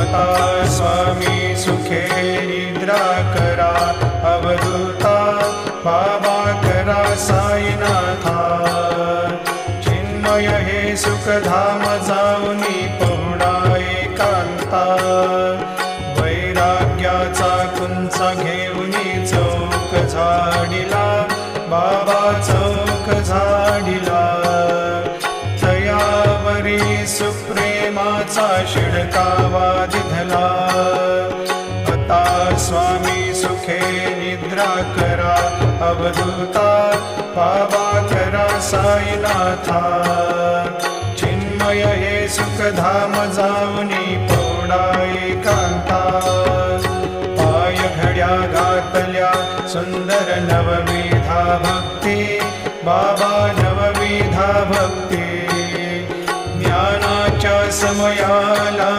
आता स्वामी सुखे निद्रा करा, अवधूता बाबा करा साईनाथा। चिन्मय हे सुखधाम जाऊनी पहुडा एकांता, वैराग्याचा कुंचा घेऊनी चौक झाडिला, बाबा चौक झाडिला। तयावरी सुप्रेमाचा शिडकावा दिधला, आता स्वामी सुखे निद्रा करा, अवधूता बाबा करा साईनाथा। चिन्मय हे सुखधाम जाऊनी पहुडा एकांता, पाय घड्या घातल्या सुंदर नवविधा भक्ती, बाबा नवविधा भक्ती। ज्ञानाच्या समयाला